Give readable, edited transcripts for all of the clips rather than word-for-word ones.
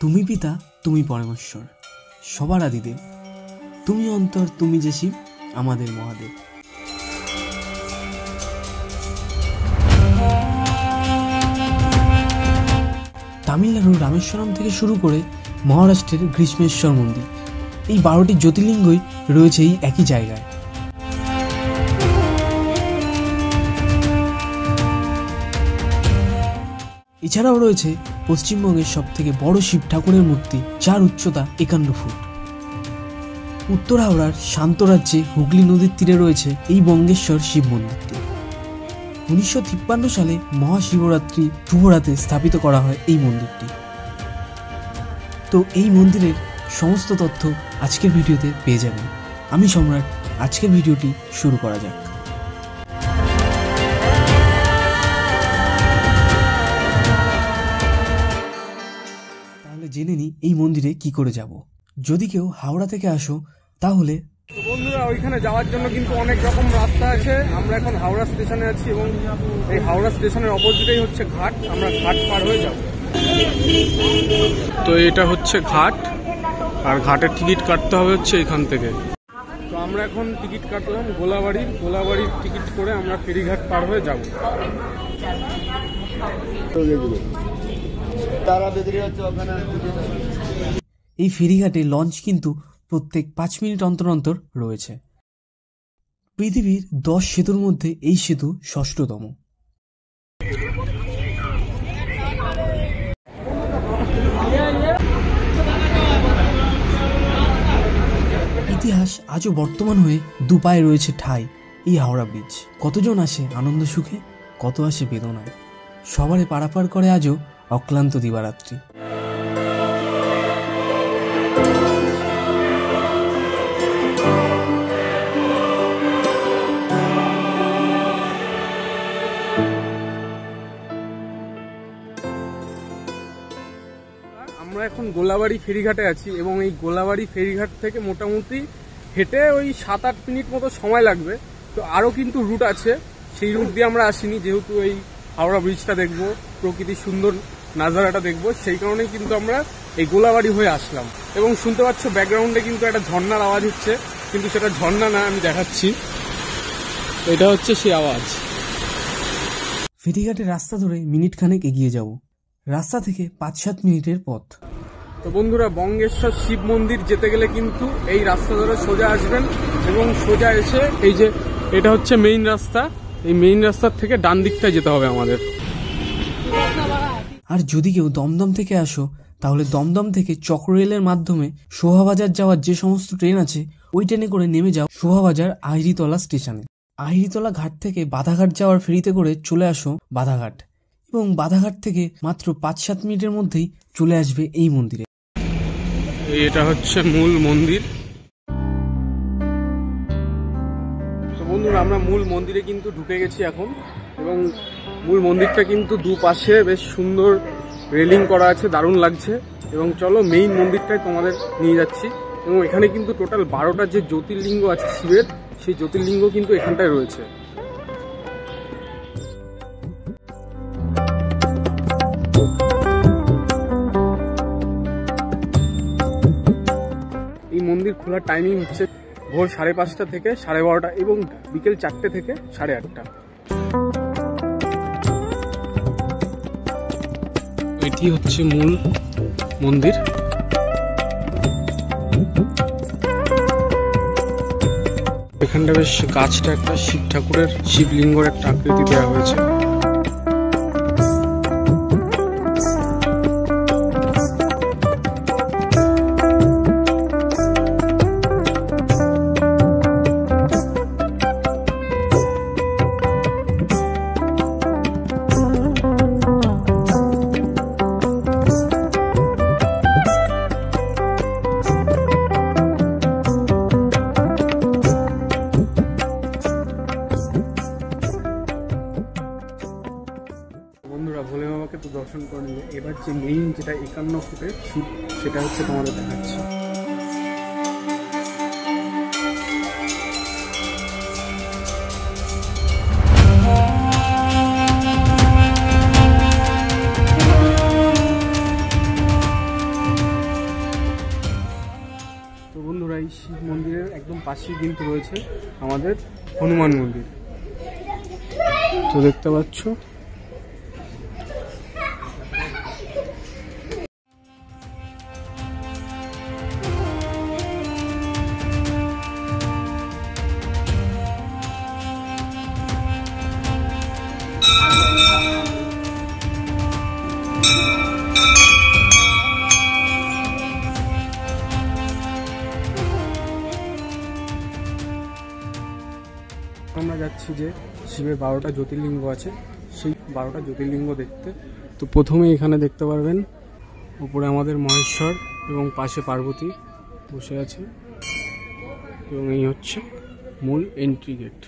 তুমি পিতা, তুমি পরমেশ্বর, সবার আদিদেব, তুমি অন্তর, তুমি যে শিব, আমাদের মহাদেব। তামিলনাড়ুর রামেশ্বরম থেকে শুরু করে মহারাষ্ট্রের গ্রীষ্মেশ্বর মন্দির, এই 12টি জ্যোতির্লিঙ্গই রয়েছে এই একই জায়গায়। এছাড়াও রয়েছে পশ্চিমবঙ্গের সব থেকে বড় শিব ঠাকুরের মূর্তি, যার উচ্চতা 51 ফুট। উত্তর হাওড়ার শান্ত রাজ্যে হুগলি নদীর তীরে রয়েছে এই বঙ্গেশ্বর শিব মন্দিরটি। 1953 সালে মহাশিবরাত্রি শুভরাতে স্থাপিত করা হয় এই মন্দিরটি। তো এই মন্দিরের সমস্ত তথ্য আজকের ভিডিওতে পেয়ে যাবেন। আমি সম্রাট, আজকের ভিডিওটি শুরু করা যাক। তাহলে জেনে নিই এই মন্দিরে কি করে যাব। যদি কেউ হাওড়া থেকে আসো তাহলে বন্ধুরা, ওইখানে যাওয়ার জন্য কিন্তু অনেক রকম রাস্তা আছে। আমরা এখন হাওড়া স্টেশনে আছি এবং এই হাওড়া স্টেশনের অপোজিটেই হচ্ছে ঘাট। আমরা ঘাট পার হয়ে যাব। তো এটা হচ্ছে ঘাট, আর ঘাটের টিকিট কাটতে হবে হচ্ছে এখান থেকে। তো আমরা এখন টিকিট কাটলাম গোলাবাড়ির টিকিট করে আমরা ফেরিঘাট পার হয়ে যাব। এই ফেরিঘাটে লঞ্চ কিন্তু প্রত্যেক 5 মিনিট অন্তর অন্তর রয়েছে। পৃথিবীর 10 সেতুর মধ্যে এই সেতু 6তম। ইতিহাস আজও বর্তমান হয়ে দুপায়ে রয়েছে ঠাঁই এই হাওড়া ব্রিজ। কতজন আসে আনন্দ সুখে, কত আসে বেদনায়, সবারে পারাপার করে আজও অক্লান্ত দিবারাত্রি। আমরা এখন গোলাবাড়ি ফেরিঘাটে আছি এবং এই গোলাবাড়ি ফেরিঘাট থেকে মোটামুটি হেঁটে ওই 7-8 মিনিট মতো সময় লাগবে। তো আরও কিন্তু রুট আছে, সেই রুট দিয়ে আমরা আসিনি, যেহেতু এই হাওড়া ব্রিজটা দেখবো, প্রকৃতির সুন্দর নাজারাটা দেখবো, সেই কারণেই কিন্তু আমরা এই গোলাবাড়ি হয়ে আসলাম। এবং শুনতে পাচ্ছ ব্যাকগ্রাউন্ডে কিন্তু একটা ঝর্ণার আওয়াজ হচ্ছে, কিন্তু সেটা ঝর্ণা না, আমি দেখাচ্ছি, এটা হচ্ছে সেই আওয়াজ। ফেরিঘাটের রাস্তা ধরে মিনিট খানেক এগিয়ে যাব, রাস্তা থেকে 5-7 মিনিটের পথ। তো বন্ধুরা, বঙ্গেশ্বর শিব মন্দির যেতে গেলে কিন্তু এই রাস্তা ধরে সোজা আসবেন এবং সোজা এসে এই যে এটা হচ্ছে মেইন রাস্তা, এই মেইন রাস্তার থেকে ডান দিকটায় যেতে হবে আমাদের। আর যদি কেউ দমদম থেকে আসো তাহলে দমদম থেকে চক্ররেলের মাধ্যমে শোভাবাজার যাওয়ার যে সমস্ত ট্রেন আছে ওই ট্রেনে করে নেমে যাও শোভাবাজার আহিরিতলা স্টেশনে। আহিরিতলা ঘাট থেকে বাধাঘাট যাওয়ার ফেরিতে করে চলে আসো বাধাঘাট, এবং বাধাঘাট থেকে মাত্র 5-7 মিনিটের মধ্যেই চলে আসবে এই মন্দিরে। এটা হচ্ছে মূল মন্দির। তো বন্ধুরা, আমরা মূল মন্দিরে কিন্তু ঢুকে গেছি এখন, এবং মূল মন্দিরটা কিন্তু দুপাশে বেশ সুন্দর রেলিং করা আছে, দারুণ লাগছে। এবং চলো মেইন মন্দিরটাই তোমাদের নিয়ে যাচ্ছি। এবং এখানে কিন্তু টোটাল 12টা যে জ্যোতির্লিঙ্গ আছে শিবের, সেই জ্যোতির্লিঙ্গ কিন্তু এখানটায় রয়েছে। এই মন্দির খোলার টাইমিং হচ্ছে ভোর 5:30 থেকে 12:30 এবং বিকেল 4টে থেকে 8:30। এটি হচ্ছে মূল মন্দির। এখানটা বেশ গাছটা একটা শিব ঠাকুরের শিবলিঙ্গর একটা আকৃতি দেওয়া হয়েছে। ভোলে বাবাকে তো দর্শন করে নিলে, এবার যে মেইন যেটা 51 ফুটের শিব, সেটা হচ্ছে তোমাদের দেখাচ্ছি। এই শিব মন্দিরের একদম পাশেই কিন্তু রয়েছে আমাদের হনুমান মন্দির। তো দেখতে পাচ্ছ আমরা যাচ্ছি যে শিবের 12টা জ্যোতির্লিঙ্গ আছে, সেই 12টা জ্যোতির্লিঙ্গ দেখতে। তো প্রথমে এখানে দেখতে পারবেন উপরে আমাদের মহেশ্বর এবং পাশে পার্বতী বসে আছে, এবং এই হচ্ছে মূল এন্ট্রি গেট।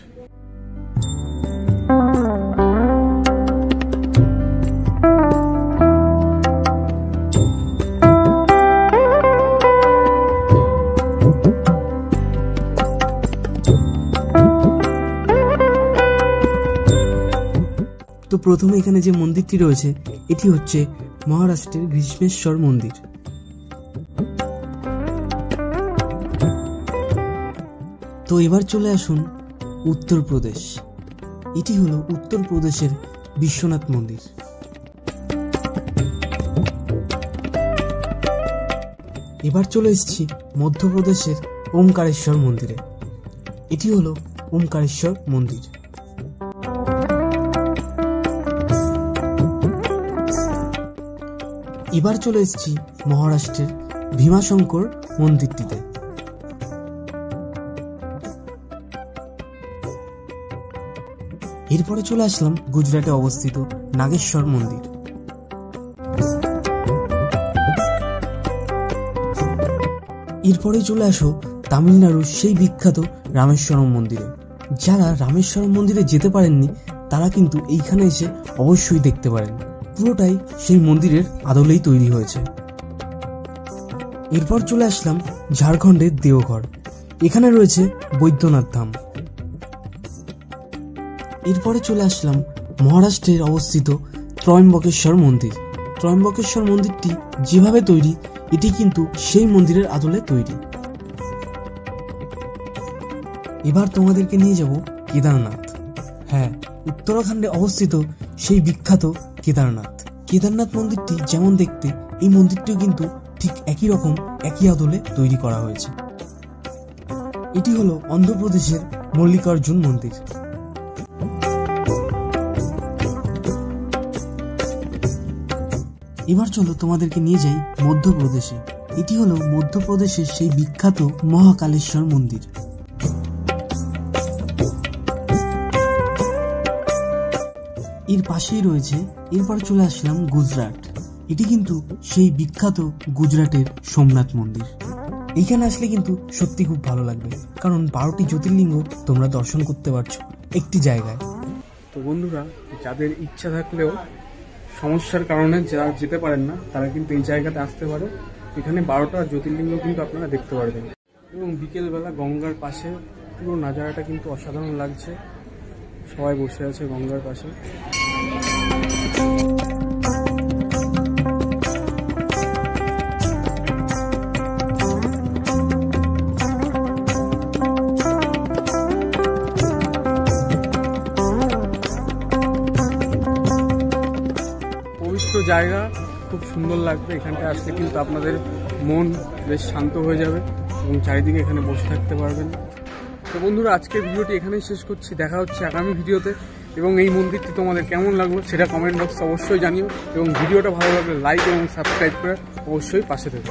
তো প্রথমে এখানে যে মন্দিরটি রয়েছে এটি হচ্ছে মহারাষ্ট্রের গ্রীষ্মেশ্বর মন্দির। তো এবার চলে আসুন উত্তরপ্রদেশ। এটি হলো উত্তরপ্রদেশের বিশ্বনাথ মন্দির। এবার চলে এসেছি মধ্যপ্রদেশের ওমকারেশ্বর মন্দিরে। এটি হলো ওমকারেশ্বর মন্দির। এবার চলে এসেছি মহারাষ্ট্রের ভীমাশঙ্কর মন্দিরটিতে। এরপরে চলে আসলাম গুজরাটে অবস্থিত নাগেশ্বর মন্দির। এরপরে চলে আসো তামিলনাড়ুর সেই বিখ্যাত রামেশ্বরম মন্দিরে। যারা রামেশ্বরম মন্দিরে যেতে পারেননি তারা কিন্তু এইখানে এসে অবশ্যই দেখতে পারেন, পুরোটাই সেই মন্দিরের আদলেই তৈরি হয়েছে। এরপর চলে আসলাম ঝাড়খণ্ডের দেওঘর। এখানে রয়েছে বৈদ্যনাথ ধাম। এরপরে চলে আসলাম মহারাষ্ট্রের অবস্থিত ত্রয়ম্বকেশ্বর মন্দির। ত্রয়ম্বকেশ্বর মন্দিরটি যেভাবে তৈরি এটি কিন্তু সেই মন্দিরের আদলে তৈরি। এবার তোমাদেরকে নিয়ে যাব কেদারনাথ। হ্যাঁ, উত্তরাখণ্ডে অবস্থিত সেই বিখ্যাত কেদারনাথ। কেদারনাথ মন্দিরটি যেমন দেখতে, এই মন্দিরটিও কিন্তু ঠিক একই রকম, একই আদলে তৈরি করা হয়েছে। এটি হলো অন্ধ্রপ্রদেশের মল্লিকার্জুন মন্দির। এবার চলো তোমাদেরকে নিয়ে যাই মধ্যপ্রদেশে। এটি হলো মধ্যপ্রদেশের সেই বিখ্যাত মহাকালেশ্বর মন্দির। এর পাশেই রয়েছে, এরপর চলে আসলাম গুজরাট। এটি কিন্তু সেই বিখ্যাত গুজরাটের সোমনাথ মন্দির। এইখানে আসলে কিন্তু সত্যি খুব ভালো লাগবে, কারণ 12টি জ্যোতির্লিঙ্গ তোমরা দর্শন করতে পারছো একটি জায়গায়। তো বন্ধুরা, যাদের ইচ্ছা থাকলেও সমস্যার কারণে যারা যেতে পারেন না তারা কিন্তু এই জায়গাতে আসতে পারে। এখানে 12টা জ্যোতির্লিঙ্গ কিন্তু আপনারা দেখতে পারবেন, এবং বিকেলবেলা গঙ্গার পাশে পুরো নাজারাটা কিন্তু অসাধারণ লাগছে। সবাই বসে আছে গঙ্গার পাশে। পবিত্র জায়গা, খুব সুন্দর লাগবে। এখানটা আসলে কিন্তু আপনাদের মন বেশ শান্ত হয়ে যাবে এবং চারিদিকে এখানে বসে থাকতে পারবেন। তো বন্ধুরা, আজকের ভিডিওটি এখানেই শেষ করছি। দেখা হচ্ছে আগামী ভিডিওতে, এবং এই মন্দিরটি তোমাদের কেমন লাগলো সেটা কমেন্ট বক্সে অবশ্যই জানিও, এবং ভিডিওটা ভালো লাগলে লাইক এবং সাবস্ক্রাইব করে অবশ্যই পাশে থেকো।